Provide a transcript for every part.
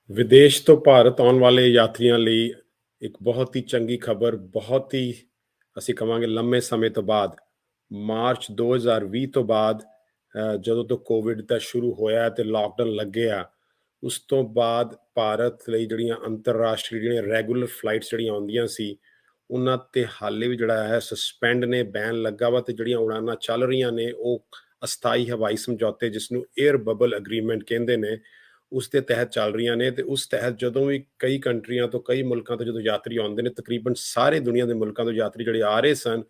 ਵਿਦੇਸ਼ ਤੋਂ ਭਾਰਤ ਆਉਣ ਵਾਲੇ ਯਾਤਰੀਆਂ ਲਈ ਇੱਕ ਬਹੁਤ ਹੀ ਚੰਗੀ ਖਬਰ, ਬਹੁਤ ਹੀ ਅਸੀਂ ਕਵਾਂਗੇ ਲੰਮੇ ਸਮੇਂ ਤੋਂ ਬਾਅਦ, ਮਾਰਚ 2020 ਤੋਂ ਬਾਅਦ ਜਦੋਂ ਤੋਂ ਕੋਵਿਡ ਦਾ ਸ਼ੁਰੂ ਹੋਇਆ ਤੇ ਲਾਕਡਾਊਨ ਲੱਗਿਆ, ਉਸ ਤੋਂ ਬਾਅਦ ਭਾਰਤ ਲਈ ਜਿਹੜੀਆਂ ਅੰਤਰਰਾਸ਼ਟਰੀ ਜਿਹੜੀਆਂ ਰੈਗੂਲਰ ਫਲਾਈਟਸ ਜਿਹੜੀਆਂ ਆਉਂਦੀਆਂ ਸੀ, ਉਹਨਾਂ 'ਤੇ ਹਾਲੇ ਵੀ ਜਿਹੜਾ ਹੈ ਸਸਪੈਂਡ ਨੇ, ਬੈਨ ਲੱਗਾ ਵਾ ਤੇ ਜਿਹੜੀਆਂ ਉਡਾਨਾਂ ਚੱਲ ਰਹੀਆਂ ਨੇ, ਉਹ ਅਸਥਾਈ ਹਵਾਈ ਸਮਝੌਤੇ ਜਿਸ ਨੂੰ ਏਅਰ ਬਬਲ ਐਗਰੀਮੈਂਟ ਕਹਿੰਦੇ ਨੇ, ਉਸ ਦੇ ਤਹਿਤ ਚੱਲ ਰਹੀਆਂ ਨੇ। ਤੇ ਉਸ ਤਹਿਤ ਜਦੋਂ ਵੀ ਕਈ ਕੰਟਰੀਆਂ ਤੋਂ, ਕਈ ਮੁਲਕਾਂ ਤੋਂ ਜਦੋਂ ਯਾਤਰੀ ਆਉਂਦੇ ਨੇ, ਤਕਰੀਬਨ ਸਾਰੇ ਦੁਨੀਆ ਦੇ ਮੁਲਕਾਂ ਤੋਂ ਯਾਤਰੀ ਜਿਹੜੇ ਆ ਰਹੇ ਸਨ,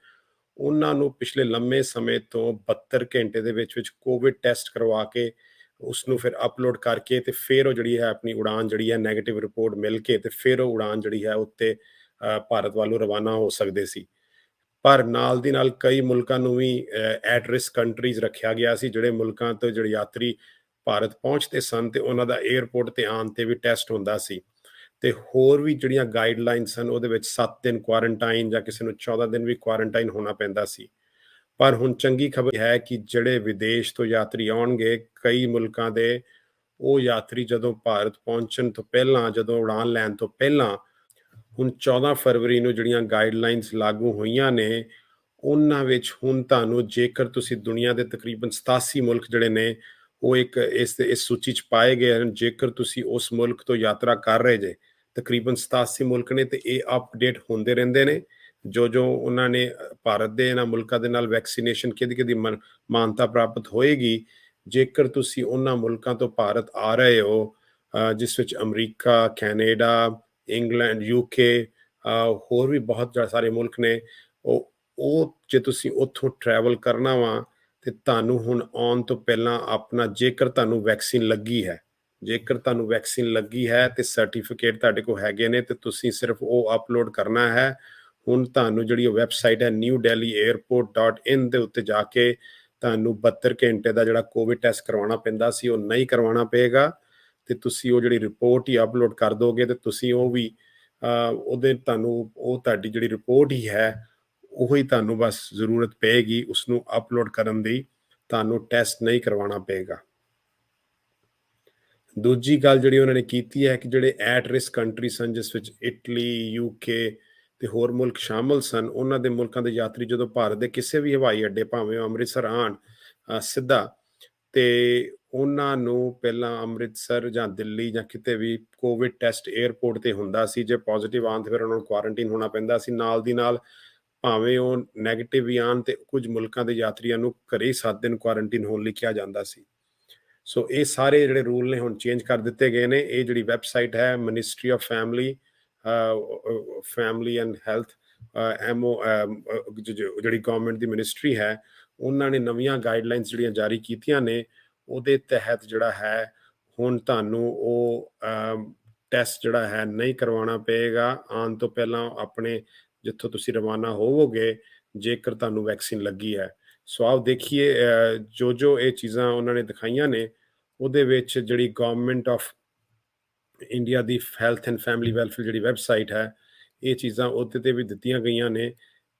ਉਹਨਾਂ ਨੂੰ ਪਿਛਲੇ ਲੰਮੇ ਸਮੇਂ ਤੋਂ 72 ਘੰਟੇ ਦੇ ਵਿੱਚ ਕੋਵਿਡ ਟੈਸਟ ਕਰਵਾ ਕੇ, ਉਸਨੂੰ ਫਿਰ ਅਪਲੋਡ ਕਰਕੇ ਤੇ ਫਿਰ ਉਹ ਜਿਹੜੀ ਹੈ ਆਪਣੀ ਉਡਾਨ ਜਿਹੜੀ ਹੈ ਨੈਗੇਟਿਵ ਰਿਪੋਰਟ ਮਿਲ ਕੇ ਤੇ ਫਿਰ ਉਹ ਉਡਾਨ ਜਿਹੜੀ ਹੈ ਉੱਤੇ ਭਾਰਤ ਵੱਲੋਂ ਰਵਾਨਾ ਹੋ ਸਕਦੇ ਸੀ। ਪਰ ਨਾਲ ਦੀ ਨਾਲ ਕਈ ਮੁਲਕਾਂ ਨੂੰ ਵੀ ਐਟ ਰਿਸਕ ਕੰਟਰੀਜ਼ ਰੱਖਿਆ ਗਿਆ ਸੀ, ਜਿਹੜੇ ਮੁਲਕਾਂ ਤੋਂ ਜਿਹੜੇ ਯਾਤਰੀ ਭਾਰਤ ਪਹੁੰਚਦੇ ਸਨ ਤੇ ਉਹਨਾਂ ਦਾ ਏਅਰਪੋਰਟ ਤੇ ਆਉਣ ਤੇ ਵੀ ਟੈਸਟ ਹੁੰਦਾ ਸੀ। ਤੇ ਹੋਰ ਵੀ ਜਿਹੜੀਆਂ ਗਾਈਡਲਾਈਨਸ ਸਨ, ਉਹਦੇ ਵਿੱਚ 7 ਦਿਨ ਕੁਆਰੰਟਾਈਨ ਜਾਂ ਕਿਸੇ ਨੂੰ 14 ਦਿਨ ਵੀ ਕੁਆਰੰਟਾਈਨ ਹੋਣਾ ਪੈਂਦਾ ਸੀ। ਪਰ ਹੁਣ ਚੰਗੀ ਖਬਰ ਹੈ ਕਿ ਜਿਹੜੇ ਵਿਦੇਸ਼ ਤੋਂ ਯਾਤਰੀ ਆਉਣਗੇ, ਕਈ ਮੁਲਕਾਂ ਦੇ, ਉਹ ਯਾਤਰੀ ਜਦੋਂ ਭਾਰਤ ਪਹੁੰਚਣ ਤੋਂ ਪਹਿਲਾਂ, ਜਦੋਂ ਉਡਾਨ ਲੈਣ ਤੋਂ ਪਹਿਲਾਂ, ਹੁਣ 14 ਫਰਵਰੀ ਨੂੰ ਜਿਹੜੀਆਂ ਗਾਈਡਲਾਈਨਸ ਲਾਗੂ ਹੋਈਆਂ ਨੇ, ਉਹਨਾਂ ਵਿੱਚ ਹੁਣ ਤੁਹਾਨੂੰ, ਜੇਕਰ ਤੁਸੀਂ ਦੁਨੀਆ ਦੇ ਤਕਰੀਬਨ 87 ਮੁਲਕ ਜਿਹੜੇ ਨੇ ਉਹ ਇੱਕ ਇਸ ਸੂਚੀ 'ਚ ਪਾਏ ਗਏ ਹਨ, ਜੇਕਰ ਤੁਸੀਂ ਉਸ ਮੁਲਕ ਤੋਂ ਯਾਤਰਾ ਕਰ ਰਹੇ ਜੇ, ਤਕਰੀਬਨ 87 ਮੁਲਕ ਨੇ ਤੇ ਇਹ ਅਪਡੇਟ ਹੁੰਦੇ ਰਹਿੰਦੇ ਨੇ। ਜੋ ਉਹਨਾਂ ਨੇ ਭਾਰਤ ਦੇ ਇਹਨਾਂ ਮੁਲਕਾਂ ਦੇ ਨਾਲ ਵੈਕਸੀਨੇਸ਼ਨ ਕਿਹਦੀ ਮਾਨਤਾ ਪ੍ਰਾਪਤ ਹੋਏਗੀ, ਜੇਕਰ ਤੁਸੀਂ ਉਹਨਾਂ ਮੁਲਕਾਂ ਤੋਂ ਭਾਰਤ ਆ ਰਹੇ ਹੋ, ਜਿਸ ਵਿੱਚ ਅਮਰੀਕਾ, ਕੈਨੇਡਾ, ਇੰਗਲੈਂਡ, UK, ਹੋਰ ਵੀ ਬਹੁਤ ਸਾਰੇ ਮੁਲਕ ਨੇ, ਉਹ ਜੇ ਤੁਸੀਂ ਉੱਥੋਂ ਟਰੈਵਲ ਕਰਨਾ ਵਾ ਤੇ ਤੁਹਾਨੂੰ ਹੁਣ ਆਉਣ ਤੋਂ ਪਹਿਲਾਂ ਆਪਣਾ, ਜੇਕਰ ਤੁਹਾਨੂੰ ਵੈਕਸੀਨ ਲੱਗੀ ਹੈ, ਜੇਕਰ ਤੁਹਾਨੂੰ ਵੈਕਸੀਨ ਲੱਗੀ ਹੈ ਤੇ ਸਰਟੀਫਿਕੇਟ ਤੁਹਾਡੇ ਕੋਲ ਹੈਗੇ ਨੇ, ਤੇ ਤੁਸੀਂ ਸਿਰਫ ਉਹ ਅਪਲੋਡ ਕਰਨਾ ਹੈ। ਹੁਣ ਤੁਹਾਨੂੰ ਜਿਹੜੀ ਵੈਬਸਾਈਟ ਹੈ newdelhiairport.in ਦੇ ਉੱਤੇ ਜਾ ਕੇ ਤੁਹਾਨੂੰ 72 ਘੰਟੇ ਦਾ ਜਿਹੜਾ ਕੋਵਿਡ ਟੈਸਟ ਕਰਵਾਉਣਾ ਪੈਂਦਾ ਸੀ, ਉਹ ਨਹੀਂ ਕਰਵਾਉਣਾ ਪਏਗਾ। ਤੇ ਤੁਸੀਂ ਉਹ ਜਿਹੜੀ ਰਿਪੋਰਟ ਹੀ ਅਪਲੋਡ ਕਰ ਦੋਗੇ ਤੇ ਤੁਸੀਂ ਉਹ ਵੀ ਉਹਦੇ ਤੁਹਾਨੂੰ, ਉਹ ਤੁਹਾਡੀ ਜਿਹੜੀ ਰਿਪੋਰਟ ਹੀ ਹੈ, ਉਹੀ ਤੁਹਾਨੂੰ ਬਸ ਜ਼ਰੂਰਤ ਪਏਗੀ ਉਸਨੂੰ ਅਪਲੋਡ ਕਰਨ ਦੀ, ਤੁਹਾਨੂੰ ਟੈਸਟ ਨਹੀਂ ਕਰਵਾਉਣਾ ਪਏਗਾ। ਦੂਜੀ ਗੱਲ ਜਿਹੜੀ ਉਹਨਾਂ ਨੇ ਕੀਤੀ ਹੈ ਕਿ ਜਿਹੜੇ ਐਟ ਰਿਸਕ ਕੰਟਰੀ ਸਨ, ਜਿਸ ਵਿੱਚ ਇਟਲੀ, UK ਤੇ ਹੋਰ ਮੁਲਕ ਸ਼ਾਮਲ ਸਨ, ਉਹਨਾਂ ਦੇ ਮੁਲਕਾਂ ਦੇ ਯਾਤਰੀ ਜਦੋਂ ਭਾਰਤ ਦੇ ਕਿਸੇ ਵੀ ਹਵਾਈ ਅੱਡੇ, ਭਾਵੇਂ ਉਹ ਅੰਮ੍ਰਿਤਸਰ ਆਉਣ ਸਿੱਧਾ, ਤੇ ਉਹਨਾਂ ਨੂੰ ਪਹਿਲਾਂ ਅੰਮ੍ਰਿਤਸਰ ਜਾਂ ਦਿੱਲੀ ਜਾਂ ਕਿਤੇ ਵੀ ਕੋਵਿਡ ਟੈਸਟ ਏਅਰਪੋਰਟ ਤੇ ਹੁੰਦਾ ਸੀ। ਜੇ ਪੋਜ਼ਿਟਿਵ ਆਉਣ ਤੇ ਫਿਰ ਉਹਨਾਂ ਨੂੰ ਕੁਆਰੰਟੀਨ ਹੋਣਾ ਪੈਂਦਾ ਸੀ। ਨਾਲ ਦੀ ਨਾਲ ਭਾਵੇਂ ਉਹ ਨੈਗੇਟਿਵ ਵੀ ਆਉਣ ਤੇ ਕੁਝ ਮੁਲਕਾਂ ਦੇ ਯਾਤਰੀਆਂ ਨੂੰ ਘਰੇ 7 ਦਿਨ ਕੁਆਰੰਟੀਨ ਹੋਣ ਲਈ ਕਿਹਾ ਜਾਂਦਾ ਸੀ। ਸੋ ਇਹ ਸਾਰੇ ਜਿਹੜੇ ਰੂਲ ਨੇ ਹੁਣ ਚੇਂਜ ਕਰ ਦਿੱਤੇ ਗਏ ਨੇ। ਇਹ ਜਿਹੜੀ ਵੈਬਸਾਈਟ ਹੈ ministry of family and health, ਜਿਹੜੀ ਗਵਰਨਮੈਂਟ ਦੀ ਮਿਨਿਸਟਰੀ ਹੈ, ਉਹਨਾਂ ਨੇ ਨਵੀਆਂ ਗਾਈਡਲਾਈਨਸ ਜਿਹੜੀਆਂ ਜਾਰੀ ਕੀਤੀਆਂ ਨੇ, ਉਹਦੇ ਤਹਿਤ ਜਿਹੜਾ ਹੈ ਹੁਣ ਤੁਹਾਨੂੰ ਉਹ ਟੈਸਟ ਜਿਹੜਾ ਹੈ ਨਹੀਂ ਕਰਵਾਉਣਾ ਪਏਗਾ ਆਉਣ ਤੋਂ ਪਹਿਲਾਂ, ਆਪਣੇ ਜਿੱਥੋਂ ਤੁਸੀਂ ਰਵਾਨਾ ਹੋਵੋਗੇ, ਜੇਕਰ ਤੁਹਾਨੂੰ ਵੈਕਸੀਨ ਲੱਗੀ ਹੈ। ਸੋ ਆਓ ਦੇਖੀਏ ਜੋ ਇਹ ਚੀਜ਼ਾਂ ਉਹਨਾਂ ਨੇ ਦਿਖਾਈਆਂ ਨੇ, ਉਹਦੇ ਵਿੱਚ ਜਿਹੜੀ government of India the health and family welfare ਜਿਹੜੀ ਵੈਬਸਾਈਟ ਹੈ, ਇਹ ਚੀਜ਼ਾਂ ਉਹਦੇ 'ਤੇ ਵੀ ਦਿੱਤੀਆਂ ਗਈਆਂ ਨੇ।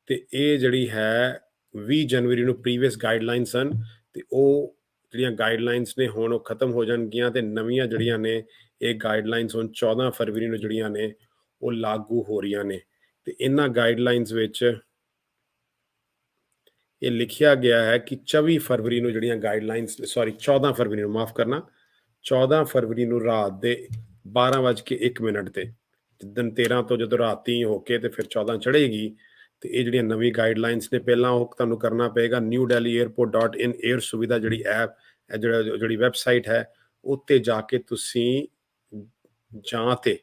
ਤੇ ਇਹ ਜਿਹੜੀ ਹੈ 20 ਜਨਵਰੀ ਨੂੰ ਪ੍ਰੀਵੀਅਸ ਗਾਈਡਲਾਈਨ ਸਨ, ਤੇ ਉਹ ਜਿਹੜੀਆਂ ਗਾਈਡਲਾਈਨਸ ਨੇ ਹੁਣ ਉਹ ਖਤਮ ਹੋ ਜਾਣਗੀਆਂ ਤੇ ਨਵੀਆਂ ਜਿਹੜੀਆਂ ਨੇ ਇਹ ਗਾਈਡਲਾਈਨਸ ਹੁਣ 14 ਫਰਵਰੀ ਨੂੰ ਜਿਹੜੀਆਂ ਨੇ ਉਹ ਲਾਗੂ ਹੋ ਰਹੀਆਂ ਨੇ। ਤੇ ਇਹਨਾਂ ਗਾਈਡਲਾਈਨਸ ਵਿੱਚ ਇਹ ਲਿਖਿਆ ਗਿਆ ਹੈ ਕਿ 24 ਫਰਵਰੀ ਨੂੰ ਜਿਹੜੀਆਂ ਗਾਈਡਲਾਈਨਸ, 14 ਫਰਵਰੀ ਨੂੰ, ਮਾਫ ਕਰਨਾ, 14 ਫਰਵਰੀ ਨੂੰ ਰਾਤ ਦੇ 12:01 ਤੇ, ਜਿੱਦਣ 13 ਤੋਂ ਜਦੋਂ ਰਾਤੀ ਹੋ ਕੇ ਤੇ ਫਿਰ 14 ਚੜ੍ਹੇਗੀ, ਤੇ ਇਹ ਜਿਹੜੀਆਂ ਨਵੀਂ ਗਾਈਡਲਾਈਨਸ ਨੇ, ਪਹਿਲਾਂ ਉਹ ਤੁਹਾਨੂੰ ਕਰਨਾ ਪਏਗਾ newdelhiairport.in ਏਅਰ ਸੁਵਿਧਾ ਜਿਹੜੀ ਐਪ, ਜਿਹੜੀ ਵੈਬਸਾਈਟ ਹੈ, ਉੱਤੇ ਜਾ ਕੇ ਤੁਸੀਂ ਜਾਂ ਤੇ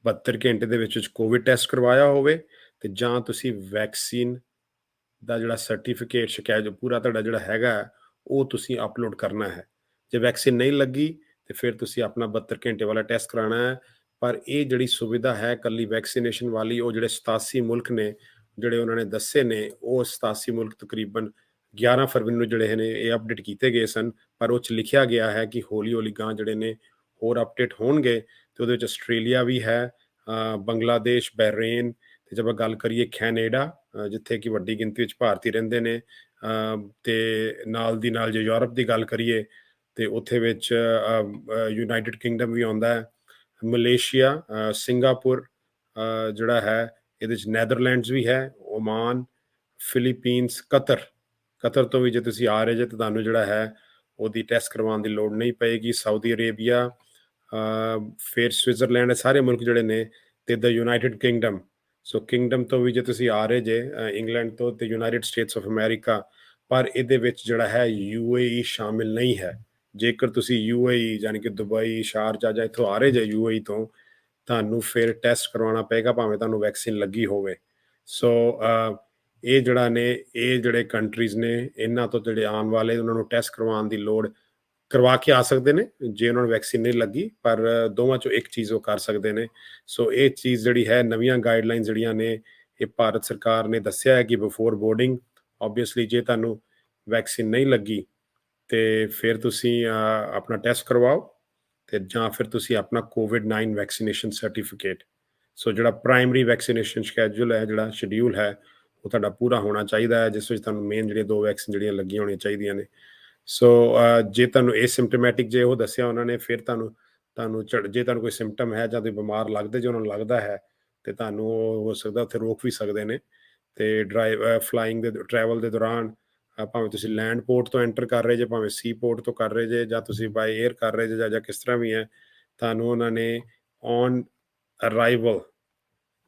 72 ਘੰਟੇ ਦੇ ਵਿੱਚ ਕੋਵਿਡ ਟੈਸਟ ਕਰਵਾਇਆ ਹੋਵੇ, ਤੇ ਜਾਂ ਤੁਸੀਂ ਵੈਕਸੀਨ ਦਾ ਜਿਹੜਾ ਸਰਟੀਫਿਕੇਟ, ਸ਼ਿਕਾਇਤ ਪੂਰਾ ਤੁਹਾਡਾ ਜਿਹੜਾ ਹੈਗਾ, ਉਹ ਤੁਸੀਂ ਅਪਲੋਡ ਕਰਨਾ ਹੈ। ਜੇ ਵੈਕਸੀਨ ਨਹੀਂ ਲੱਗੀ ਤੇ ਫਿਰ ਤੁਸੀਂ ਆਪਣਾ 72 ਘੰਟੇ ਵਾਲਾ ਟੈਸਟ ਕਰਾਉਣਾ ਹੈ। ਪਰ ਇਹ ਜਿਹੜੀ ਸੁਵਿਧਾ ਹੈ ਇਕੱਲੀ ਵੈਕਸੀਨੇਸ਼ਨ ਵਾਲੀ, ਉਹ ਜਿਹੜੇ 87 ਮੁਲਕ ਨੇ ਜਿਹੜੇ ਉਹਨਾਂ ਨੇ ਦੱਸੇ ਨੇ, ਉਹ 87 ਮੁਲਕ ਤਕਰੀਬਨ 11 ਫਰਵਰੀ ਨੂੰ ਜਿਹੜੇ ਨੇ ਇਹ ਅਪਡੇਟ ਕੀਤੇ ਗਏ ਸਨ। ਪਰ ਉਹ 'ਚ ਲਿਖਿਆ ਗਿਆ ਹੈ ਕਿ ਹੌਲੀ ਗਾਂ ਜਿਹੜੇ ਨੇ ਹੋਰ ਅਪਡੇਟ ਹੋਣਗੇ, ਤੇ ਉਹਦੇ ਵਿੱਚ ਆਸਟ੍ਰੇਲੀਆ ਵੀ ਹੈ, ਬੰਗਲਾਦੇਸ਼, ਬਹਿਰੇਨ, ਤੇ ਜਦ ਗੱਲ ਕਰੀਏ ਕੈਨੇਡਾ, ਜਿੱਥੇ ਕਿ ਵੱਡੀ ਗਿਣਤੀ ਵਿੱਚ ਭਾਰਤੀ ਰਹਿੰਦੇ ਨੇ, ਤੇ ਨਾਲ ਦੀ ਨਾਲ ਜੇ ਯੂਰਪ ਦੀ ਗੱਲ ਕਰੀਏ ਤੇ ਉੱਥੇ ਵਿੱਚ ਯੂਨਾਈਟਿਡ ਕਿੰਗਡਮ ਵੀ ਆਉਂਦਾ ਹੈ, ਮਲੇਸ਼ੀਆ, ਸਿੰਗਾਪੁਰ ਜਿਹੜਾ ਹੈ, ਇਹਦੇ 'ਚ ਨੈਦਰਲੈਂਡਸ ਵੀ ਹੈ, ਓਮਾਨ, ਫਿਲੀਪੀਨਸ, ਕਤਰ ਤੋਂ ਵੀ ਜੇ ਤੁਸੀਂ ਆ ਰਹੇ ਜੇ ਤਾਂ ਤੁਹਾਨੂੰ ਜਿਹੜਾ ਹੈ ਉਹਦੀ ਟੈਸਟ ਕਰਵਾਉਣ ਦੀ ਲੋੜ ਨਹੀਂ ਪਏਗੀ। ਸਾਊਦੀ ਅਰੇਬੀਆ, ਫਿਰ ਸਵਿਟਜ਼ਰਲੈਂਡ, ਸਾਰੇ ਮੁਲਕ ਜਿਹੜੇ ਨੇ ਤੇ ਦ ਯੂਨਾਈਟਿਡ ਕਿੰਗਡਮ। ਸੋ ਕਿੰਗਡਮ ਤੋਂ ਵੀ ਜੇ ਤੁਸੀਂ ਆ ਰਹੇ ਜੇ ਇੰਗਲੈਂਡ ਤੋਂ ਤੇ ਯੂਨਾਈਟਿਡ ਸਟੇਟਸ ਆਫ ਅਮਰੀਕਾ, ਪਰ ਇਹਦੇ ਵਿੱਚ ਜਿਹੜਾ ਹੈ UAE ਸ਼ਾਮਿਲ ਨਹੀਂ ਹੈ। ਜੇਕਰ ਤੁਸੀਂ UAE ਯਾਨੀ ਕਿ ਦੁਬਈ, ਸ਼ਾਰਜਾ ਜਾਂ ਇੱਥੋਂ ਆ ਰਹੇ ਜੇ UAE ਤੋਂ, ਤੁਹਾਨੂੰ ਫਿਰ ਟੈਸਟ ਕਰਵਾਉਣਾ ਪਏਗਾ ਭਾਵੇਂ ਤੁਹਾਨੂੰ ਵੈਕਸੀਨ ਲੱਗੀ ਹੋਵੇ। ਸੋ ਇਹ ਜਿਹੜੇ ਕੰਟਰੀਜ਼ ਨੇ, ਇਹਨਾਂ ਤੋਂ ਜਿਹੜੇ ਆਉਣ ਵਾਲੇ ਉਹਨਾਂ ਨੂੰ ਟੈਸਟ ਕਰਵਾਉਣ ਦੀ ਲੋੜ, ਕਰਵਾ ਕੇ ਆ ਸਕਦੇ ਨੇ ਜੇ ਉਹਨਾਂ ਨੂੰ ਵੈਕਸੀਨ ਨਹੀਂ ਲੱਗੀ, ਪਰ ਦੋਵਾਂ ਚੋਂ ਇੱਕ ਚੀਜ਼ ਉਹ ਕਰ ਸਕਦੇ ਨੇ। ਸੋ ਇਹ ਚੀਜ਼ ਜਿਹੜੀ ਹੈ, ਨਵੀਆਂ ਗਾਈਡਲਾਈਨ ਜਿਹੜੀਆਂ ਨੇ, ਇਹ ਭਾਰਤ ਸਰਕਾਰ ਨੇ ਦੱਸਿਆ ਹੈ ਕਿ ਬਿਫੋਰ ਬੋਰਡਿੰਗ, ਓਬਵੀਅਸਲੀ ਜੇ ਤੁਹਾਨੂੰ ਵੈਕਸੀਨ ਨਹੀਂ ਲੱਗੀ ਤੇ ਫਿਰ ਤੁਸੀਂ ਆਪਣਾ ਟੈਸਟ ਕਰਵਾਓ ਤੇ ਜਾਂ ਫਿਰ ਤੁਸੀਂ ਆਪਣਾ COVID-19 ਵੈਕਸੀਨੇਸ਼ਨ ਸਰਟੀਫਿਕੇਟ, ਸੋ ਜਿਹੜਾ ਪ੍ਰਾਇਮਰੀ ਵੈਕਸੀਨੇਸ਼ਨ ਸ਼ੈਡਿਊਲ ਹੈ, ਜਿਹੜਾ ਸ਼ਡਿਊਲ ਹੈ, ਉਹ ਤੁਹਾਡਾ ਪੂਰਾ ਹੋਣਾ ਚਾਹੀਦਾ ਹੈ, ਜਿਸ ਵਿੱਚ ਤੁਹਾਨੂੰ ਮੇਨ ਜਿਹੜੀਆਂ 2 ਵੈਕਸੀਨ ਜਿਹੜੀਆਂ ਲੱਗੀਆਂ ਹੋਣੀਆਂ ਚਾਹੀਦੀਆਂ ਨੇ। ਸੋ ਜੇ ਤੁਹਾਨੂੰ ਏਸਿਮਟੋਮੈਟਿਕ ਜੇ ਉਹ ਦੱਸਿਆ ਉਹਨਾਂ ਨੇ, ਫਿਰ ਜੇ ਤੁਹਾਨੂੰ ਕੋਈ ਸਿੰਪਟਮ ਹੈ ਜਾਂ ਤੁਸੀਂ ਬਿਮਾਰ ਲੱਗਦੇ, ਜੇ ਉਹਨਾਂ ਨੂੰ ਲੱਗਦਾ ਹੈ ਤੇ ਤੁਹਾਨੂੰ ਉਹ ਹੋ ਸਕਦਾ ਉੱਥੇ ਰੋਕ ਵੀ ਸਕਦੇ ਨੇ। ਤੇ ਫਲਾਈਂਗ ਦੇ ਟਰੈਵਲ ਦੇ ਦੌਰਾਨ ਭਾਵੇਂ ਤੁਸੀਂ ਲੈਂਡ ਪੋਰਟ ਤੋਂ ਐਂਟਰ ਕਰ ਰਹੇ ਜੇ, ਭਾਵੇਂ ਸੀ ਪੋਰਟ ਤੋਂ ਕਰ ਰਹੇ ਜੇ, ਜਾਂ ਤੁਸੀਂ ਬਾਈ 에ਅਰ ਕਰ ਰਹੇ ਜੇ, ਜਾਂ ਕਿਸ ਤਰ੍ਹਾਂ ਵੀ ਹੈ, ਤੁਹਾਨੂੰ ਉਹਨਾਂ ਨੇ ਔਨ ਅਰਾਈਵਲ,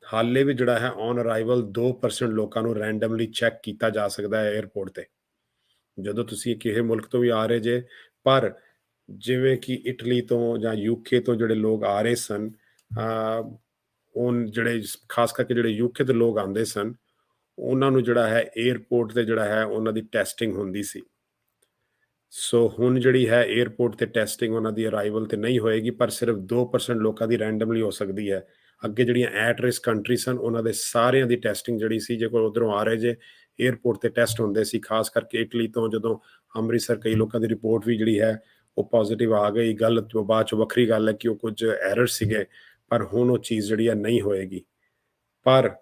ਹਾਲੇ ਵੀ ਜਿਹੜਾ ਹੈ ਔਨ ਅਰਾਈਵਲ 2% ਲੋਕਾਂ ਨੂੰ ਰੈਂਡਮਲੀ ਚੈੱਕ ਕੀਤਾ ਜਾ ਸਕਦਾ ਹੈ 에ਅਰਪੋਰਟ ਤੇ, ਜਦੋਂ ਤੁਸੀਂ ਕਿਸੇ ਮੁਲਕ ਤੋਂ ਵੀ ਆ ਰਹੇ ਜੇ। ਪਰ ਜਿਵੇਂ ਕਿ ਇਟਲੀ ਤੋਂ ਜਾਂ UK ਤੋਂ ਜਿਹੜੇ ਲੋਕ ਆ ਰਹੇ ਸਨ, ਜਿਹੜੇ ਖਾਸ ਕਰਕੇ ਜਿਹੜੇ UK ਦੇ ਲੋਕ ਆਉਂਦੇ ਸਨ, ਉਹਨਾਂ ਨੂੰ ਜਿਹੜਾ ਹੈ 에ਅਰਪੋਰਟ ਤੇ ਜਿਹੜਾ ਹੈ ਉਹਨਾਂ ਦੀ ਟੈਸਟਿੰਗ ਹੁੰਦੀ ਸੀ। ਸੋ ਹੁਣ ਜਿਹੜੀ ਹੈ 에ਅਰਪੋਰਟ ਤੇ ਟੈਸਟਿੰਗ ਉਹਨਾਂ ਦੀ ਅਰਾਈਵਲ ਤੇ ਨਹੀਂ ਹੋਏਗੀ, ਪਰ ਸਿਰਫ 2% ਲੋਕਾਂ ਦੀ ਰੈਂਡਮਲੀ ਹੋ ਸਕਦੀ ਹੈ। ਅੱਗੇ ਜਿਹੜੀਆਂ ਐਟ ਰਿਸਕ ਕੰਟਰੀ ਸਨ, ਉਹਨਾਂ ਦੇ ਸਾਰਿਆਂ ਦੀ ਟੈਸਟਿੰਗ ਜਿਹੜੀ ਸੀ, ਜੇ ਕੋਈ ਉੱਧਰੋਂ ਆ ਰਹੇ ਜੇ, 에ਅਰਪੋਰਟ ਤੇ ਟੈਸਟ ਹੁੰਦੇ ਸੀ। ਖਾਸ ਕਰਕੇ ਇਟਲੀ ਤੋਂ ਜਦੋਂ ਅੰਮ੍ਰਿਤਸਰ ਕਈ ਲੋਕਾਂ ਦੀ ਰਿਪੋਰਟ ਵੀ ਜਿਹੜੀ ਹੈ ਉਹ ਪੋਜ਼ਿਟਿਵ ਆ ਗਈ, ਗੱਲ ਤੋਂ ਬਾਅਦ 'ਚ ਵੱਖਰੀ ਗੱਲ ਹੈ ਕਿ ਉਹ ਕੁਝ ਐਰਰ ਸੀਗੇ, ਪਰ ਹੁਣ ਉਹ ਚੀਜ਼ ਜਿਹੜੀ ਹੈ ਨਹੀਂ ਹੋਏਗੀ। ਪਰ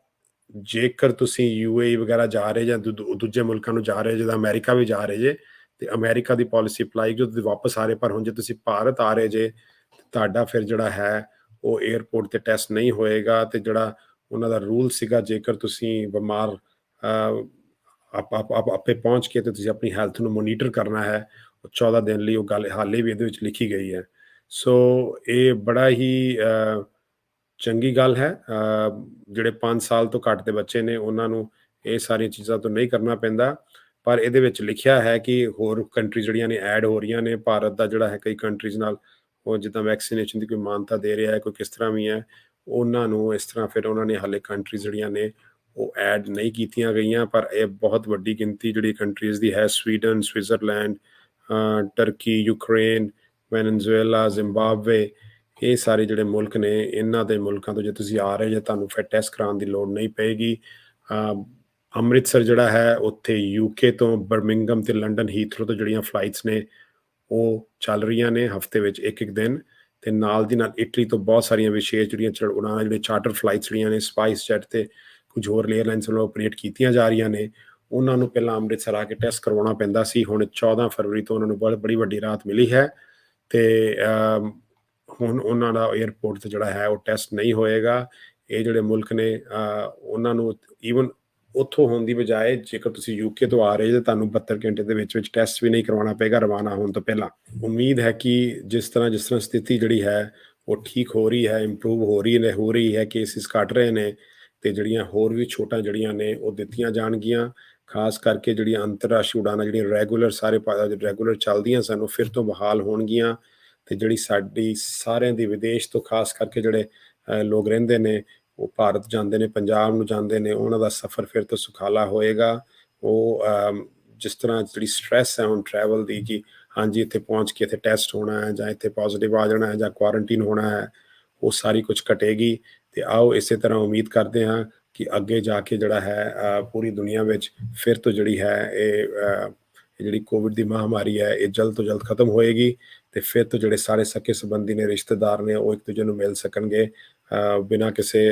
ਜੇਕਰ ਤੁਸੀਂ UAE ਵਗੈਰਾ ਜਾ ਰਹੇ ਜਾਂ ਦੂਜੇ ਮੁਲਕਾਂ ਨੂੰ ਜਾ ਰਹੇ, ਜਿੱਦਾਂ ਅਮਰੀਕਾ ਵੀ ਜਾ ਰਹੇ ਜੇ, ਤੇ ਅਮਰੀਕਾ ਦੀ ਪਾਲਿਸੀ ਅਪਲਾਈ ਜਦੋਂ ਤੁਸੀਂ ਵਾਪਸ ਆ ਰਹੇ। ਪਰ ਹੁਣ ਜੇ ਤੁਸੀਂ ਭਾਰਤ ਆ ਰਹੇ ਜੇ, ਤੁਹਾਡਾ ਫਿਰ ਜਿਹੜਾ ਹੈ ਉਹ 에ਅਰਪੋਰਟ ਤੇ ਟੈਸਟ ਨਹੀਂ ਹੋਏਗਾ। ਤੇ ਜਿਹੜਾ ਉਹਨਾਂ ਦਾ ਰੂਲ ਸੀਗਾ, ਜੇਕਰ ਤੁਸੀਂ ਬਿਮਾਰ ਆਪੇ ਪਹੁੰਚ ਕੇ ਤੇ ਤੁਸੀਂ ਆਪਣੀ ਹੈਲਥ ਨੂੰ ਮੋਨੀਟਰ ਕਰਨਾ ਹੈ, ਉਹ 14 ਦਿਨ ਲਈ ਉਹ ਗੱਲ ਹਾਲੇ ਵੀ ਇਹਦੇ ਵਿੱਚ ਲਿਖੀ ਗਈ ਹੈ। ਸੋ ਇਹ ਬੜਾ ਹੀ ਚੰਗੀ ਗੱਲ ਹੈ। ਜਿਹੜੇ 5 ਸਾਲ ਤੋਂ ਘੱਟ ਦੇ ਬੱਚੇ ਨੇ, ਉਹਨਾਂ ਨੂੰ ਇਹ ਸਾਰੀਆਂ ਚੀਜ਼ਾਂ ਤੋਂ ਨਹੀਂ ਕਰਨਾ ਪੈਂਦਾ। ਪਰ ਇਹਦੇ ਵਿੱਚ ਲਿਖਿਆ ਹੈ ਕਿ ਹੋਰ ਕੰਟਰੀ ਜਿਹੜੀਆਂ ਨੇ ਐਡ ਹੋ ਰਹੀਆਂ ਨੇ, ਭਾਰਤ ਦਾ ਜਿਹੜਾ ਹੈ ਕਈ ਕੰਟਰੀਜ਼ ਨਾਲ ਉਹ ਜਿੱਦਾਂ ਵੈਕਸੀਨੇਸ਼ਨ ਦੀ ਕੋਈ ਮਾਨਤਾ ਦੇ ਰਿਹਾ ਹੈ, ਕੋਈ ਕਿਸ ਤਰ੍ਹਾਂ ਵੀ ਹੈ, ਉਹਨਾਂ ਨੂੰ ਇਸ ਤਰ੍ਹਾਂ ਫਿਰ ਉਹਨਾਂ ਨੇ ਹਾਲੇ ਕੰਟਰੀਜ਼ ਜਿਹੜੀਆਂ ਨੇ ਉਹ ਐਡ ਨਹੀਂ ਕੀਤੀਆਂ ਗਈਆਂ। ਪਰ ਇਹ ਬਹੁਤ ਵੱਡੀ ਗਿਣਤੀ ਜਿਹੜੀ ਕੰਟਰੀਜ਼ ਦੀ ਹੈ, Sweden, Switzerland, turkey, Ukraine, Venezuela, Zimbabwe, ਇਹ ਸਾਰੇ ਜਿਹੜੇ ਮੁਲਕ ਨੇ, ਇਹਨਾਂ ਦੇ ਮੁਲਕਾਂ ਤੋਂ ਜੇ ਤੁਸੀਂ ਆ ਰਹੇ ਜੇ, ਤੁਹਾਨੂੰ ਫਿਰ ਟੈਸਟ ਕਰਾਉਣ ਦੀ ਲੋੜ ਨਹੀਂ ਪਏਗੀ। ਅੰਮ੍ਰਿਤਸਰ ਜਿਹੜਾ ਹੈ, ਉੱਥੇ UK ਤੋਂ ਬਰਮਿੰਗਮ ਤੇ ਲੰਡਨ ਹੀਥਰੋ ਤੋਂ ਜਿਹੜੀਆਂ ਫਲਾਈਟਸ ਨੇ ਉਹ ਚੱਲ ਰਹੀਆਂ ਨੇ ਹਫ਼ਤੇ ਵਿੱਚ ਇੱਕ ਦਿਨ। ਤੇ ਨਾਲ ਦੀ ਨਾਲ ਇਟਲੀ ਤੋਂ ਬਹੁਤ ਸਾਰੀਆਂ ਵਿਸ਼ੇਸ਼ ਜਿਹੜੀਆਂ ਉਡਾਣਾਂ, ਜਿਹੜੇ ਚਾਰਟਰ ਫਲਾਈਟਸ ਜਿਹੜੀਆਂ ਨੇ, ਸਪਾਈਸ ਜੈਟ ਤੇ ਕੁਝ ਹੋਰ ਏਅਰਲਾਈਨਸ ਵੱਲੋਂ ਆਪਰੇਟ ਕੀਤੀਆਂ ਜਾ ਰਹੀਆਂ ਨੇ। ਉਹਨਾਂ ਨੂੰ ਪਹਿਲਾਂ ਅੰਮ੍ਰਿਤਸਰ ਆ ਕੇ ਟੈਸਟ ਕਰਵਾਉਣਾ ਪੈਂਦਾ ਸੀ। ਹੁਣ 14 ਫਰਵਰੀ ਤੋਂ ਉਹਨਾਂ ਨੂੰ ਬੜੀ ਵੱਡੀ ਰਾਹਤ ਮਿਲੀ ਹੈ ਤੇ ਹੁਣ ਉਹਨਾਂ ਦਾ 에ਅਰਪੋਰਟ ਤੇ ਜਿਹੜਾ ਹੈ ਉਹ ਟੈਸਟ ਨਹੀਂ ਹੋਏਗਾ। ਇਹ ਜਿਹੜੇ ਮੁਲਕ ਨੇ ਉਹਨਾਂ ਨੂੰ ਈਵਨ ਉੱਥੋਂ ਹੋਣ ਦੀ ਬਜਾਏ, ਜੇਕਰ ਤੁਸੀਂ UK ਤੋਂ ਆ ਰਹੇ ਜੇ, ਤੁਹਾਨੂੰ 72 ਘੰਟੇ ਦੇ ਵਿੱਚ ਟੈਸਟ ਵੀ ਨਹੀਂ ਕਰਵਾਉਣਾ ਪਏਗਾ ਰਵਾਨਾ ਹੋਣ ਤੋਂ ਪਹਿਲਾਂ। ਉਮੀਦ ਹੈ ਕਿ ਜਿਸ ਤਰ੍ਹਾਂ ਸਥਿਤੀ ਜਿਹੜੀ ਹੈ ਉਹ ਠੀਕ ਹੋ ਰਹੀ ਹੈ, ਇੰਪਰੂਵ ਹੋ ਰਹੀ ਹੈ, ਕੇਸਿਸ ਘਟ ਰਹੇ ਨੇ, ਤੇ ਜਿਹੜੀਆਂ ਹੋਰ ਵੀ ਛੋਟਾਂ ਜਿਹੜੀਆਂ ਨੇ ਉਹ ਦਿੱਤੀਆਂ ਜਾਣਗੀਆਂ। ਖਾਸ ਕਰਕੇ ਜਿਹੜੀਆਂ ਅੰਤਰਰਾਸ਼ਟਰੀ ਉਡਾਨਾਂ ਜਿਹੜੀਆਂ ਰੈਗੂਲਰ ਚੱਲਦੀਆਂ ਸਨ, ਉਹ ਫਿਰ ਤੋਂ ਬਹਾਲ ਹੋਣਗੀਆਂ। ਤੇ ਜਿਹੜੀ ਸਾਡੀ ਸਾਰਿਆਂ ਦੀ ਵਿਦੇਸ਼ ਤੋਂ ਖਾਸ ਕਰਕੇ ਜਿਹੜੇ ਲੋਕ ਰਹਿੰਦੇ ਨੇ, ਉਹ ਭਾਰਤ ਜਾਂਦੇ ਨੇ, ਪੰਜਾਬ ਨੂੰ ਜਾਂਦੇ ਨੇ, ਉਹਨਾਂ ਦਾ ਸਫ਼ਰ ਫਿਰ ਤੋਂ ਸੁਖਾਲਾ ਹੋਏਗਾ। ਉਹ ਜਿਸ ਤਰ੍ਹਾਂ ਜਿਹੜੀ ਸਟ੍ਰੈਸ ਹੈ ਹੁਣ ਟਰੈਵਲ ਦੀ, ਕਿ ਹਾਂਜੀ ਇੱਥੇ ਪਹੁੰਚ ਕੇ ਇੱਥੇ ਟੈਸਟ ਹੋਣਾ ਹੈ, ਜਾਂ ਇੱਥੇ ਪੋਜ਼ਿਟਿਵ ਆ ਜਾਣਾ ਹੈ, ਜਾਂ ਕੁਆਰੰਟੀਨ ਹੋਣਾ ਹੈ, ਉਹ ਸਾਰੀ ਕੁਝ ਘਟੇਗੀ। ਤੇ ਆਓ ਇਸੇ ਤਰ੍ਹਾਂ ਉਮੀਦ ਕਰਦੇ ਹਾਂ ਕਿ ਅੱਗੇ ਜਾ ਕੇ ਜਿਹੜਾ ਹੈ ਪੂਰੀ ਦੁਨੀਆ ਵਿੱਚ ਫਿਰ ਤੋਂ ਜਿਹੜੀ ਹੈ ਇਹ ਜਿਹੜੀ ਕੋਵਿਡ ਦੀ ਮਹਾਮਾਰੀ ਹੈ, ਇਹ ਜਲਦ ਤੋਂ ਜਲਦ ਖਤਮ ਹੋਏਗੀ। ਤੇ ਫਿਰ ਤੋਂ ਜਿਹੜੇ ਸਾਰੇ ਸਕੇ ਸੰਬੰਧੀ ਨੇ, ਰਿਸ਼ਤੇਦਾਰ ਨੇ, ਉਹ ਇੱਕ ਦੂਜੇ ਨੂੰ ਮਿਲ ਸਕਣਗੇ ਬਿਨਾਂ ਕਿਸੇ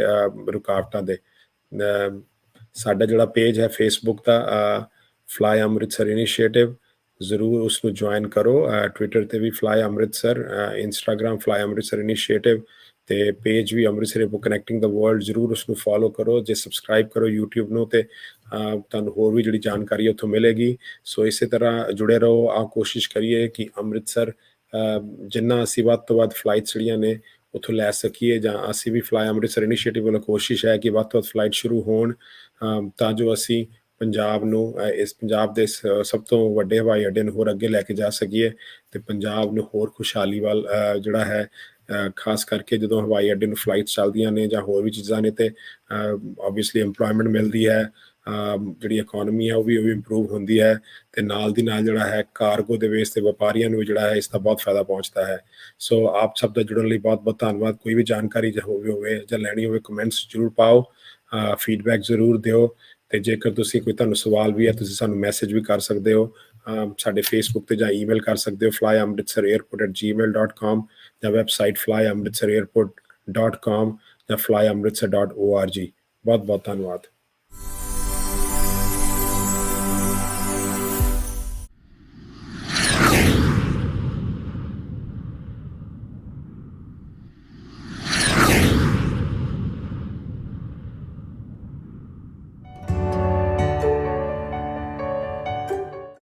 ਰੁਕਾਵਟਾਂ ਦੇ। ਸਾਡਾ ਜਿਹੜਾ ਪੇਜ ਹੈ ਫੇਸਬੁੱਕ ਦਾ, ਫਲਾਈ ਅੰਮ੍ਰਿਤਸਰ ਇਨੀਸ਼ੀਏਟਿਵ, ਜ਼ਰੂਰ ਉਸਨੂੰ ਜੁਆਇਨ ਕਰੋ। ਟਵਿੱਟਰ ਤੇ ਵੀ fly Amritsar, Instagram fly Amritsar initiative, ਤੇ ਪੇਜ ਵੀ Amritsar airport connecting the world, ਜ਼ਰੂਰ ਉਸਨੂੰ ਫੋਲੋ ਕਰੋ। ਜੇ ਸਬਸਕ੍ਰਾਈਬ ਕਰੋ YouTube ਨੂੰ ਤੇ ਤੁਹਾਨੂੰ ਹੋਰ ਵੀ ਜਿਹੜੀ ਜਾਣਕਾਰੀ ਉੱਥੋਂ ਮਿਲੇਗੀ। ਸੋ ਇਸੇ ਤਰ੍ਹਾਂ ਜੁੜੇ ਰਹੋ। ਆ ਕੋਸ਼ਿਸ਼ ਕਰੀਏ ਕਿ ਅੰਮ੍ਰਿਤਸਰ ਜਿੰਨਾ ਅਸੀਂ ਵੱਧ ਤੋਂ ਵੱਧ ਫਲਾਈਟਸ ਜਿਹੜੀਆਂ ਨੇ ਉੱਥੋਂ ਲੈ ਸਕੀਏ, ਜਾਂ ਅਸੀਂ ਵੀ ਫਲਾਈ ਅੰਮ੍ਰਿਤਸਰ ਇਨੀਸ਼ੀਏਟਿਵ ਵੱਲੋਂ ਕੋਸ਼ਿਸ਼ ਹੈ ਕਿ ਵੱਧ ਤੋਂ ਵੱਧ ਫਲਾਈਟ ਸ਼ੁਰੂ ਹੋਣ, ਤਾਂ ਜੋ ਅਸੀਂ ਪੰਜਾਬ ਨੂੰ ਇਸ ਪੰਜਾਬ ਦੇ ਸਭ ਤੋਂ ਵੱਡੇ ਹਵਾਈ ਅੱਡੇ ਨੂੰ ਹੋਰ ਅੱਗੇ ਲੈ ਕੇ ਜਾ ਸਕੀਏ, ਤੇ ਪੰਜਾਬ ਨੂੰ ਹੋਰ ਖੁਸ਼ਹਾਲੀ ਵੱਲ ਜਿਹੜਾ ਹੈ, ਖਾਸ ਕਰਕੇ ਜਦੋਂ ਹਵਾਈ ਅੱਡੇ ਨੂੰ ਫਲਾਈਟਸ ਚੱਲਦੀਆਂ ਨੇ ਜਾਂ ਹੋਰ ਵੀ ਚੀਜ਼ਾਂ ਨੇ, ਤੇ ਓਬਵੀਅਸਲੀ ਇੰਪਲੋਇਮੈਂਟ ਮਿਲਦੀ ਹੈ, ਜਿਹੜੀ ਇਕੋਨਮੀ ਹੈ ਉਹ ਵੀ ਇੰਪਰੂਵ ਹੁੰਦੀ ਹੈ, ਤੇ ਨਾਲ ਦੀ ਨਾਲ ਜਿਹੜਾ ਹੈ ਕਾਰਗੋ ਦੇ ਵੇਸ ਤੇ ਵਪਾਰੀਆਂ ਨੂੰ ਜਿਹੜਾ ਹੈ ਇਸ ਦਾ ਬਹੁਤ ਫਾਇਦਾ ਪਹੁੰਚਦਾ ਹੈ। ਸੋ ਆਪ ਸਭ ਦਾ ਜੁੜਨ ਲਈ ਬਹੁਤ ਬਹੁਤ ਧੰਨਵਾਦ। ਕੋਈ ਵੀ ਜਾਣਕਾਰੀ ਹੋਵੇ ਜਾਂ ਲੈਣੀ ਹੋਵੇ, ਕਮੈਂਟਸ ਜ਼ਰੂਰ ਪਾਓ, ਫੀਡਬੈਕ ਜ਼ਰੂਰ ਦਿਓ, ਤੇ ਜੇਕਰ ਤੁਸੀਂ ਕੋਈ ਤੁਹਾਨੂੰ ਸਵਾਲ ਵੀ ਹੈ ਤੁਸੀਂ ਸਾਨੂੰ ਮੈਸੇਜ ਵੀ ਕਰ ਸਕਦੇ ਹੋ, ਸਾਡੇ ਫੇਸਬੁੱਕ ਤੇ ਜਾਂ ਈਮੇਲ ਕਰ ਸਕਦੇ ਹੋ flyamritsarairport@gmail.com, ਜਾਂ ਵੈਬਸਾਈਟ flyamritsarairport.com ਜਾਂ flyamritsar.org। ਬਹੁਤ ਬਹੁਤ ਧੰਨਵਾਦ।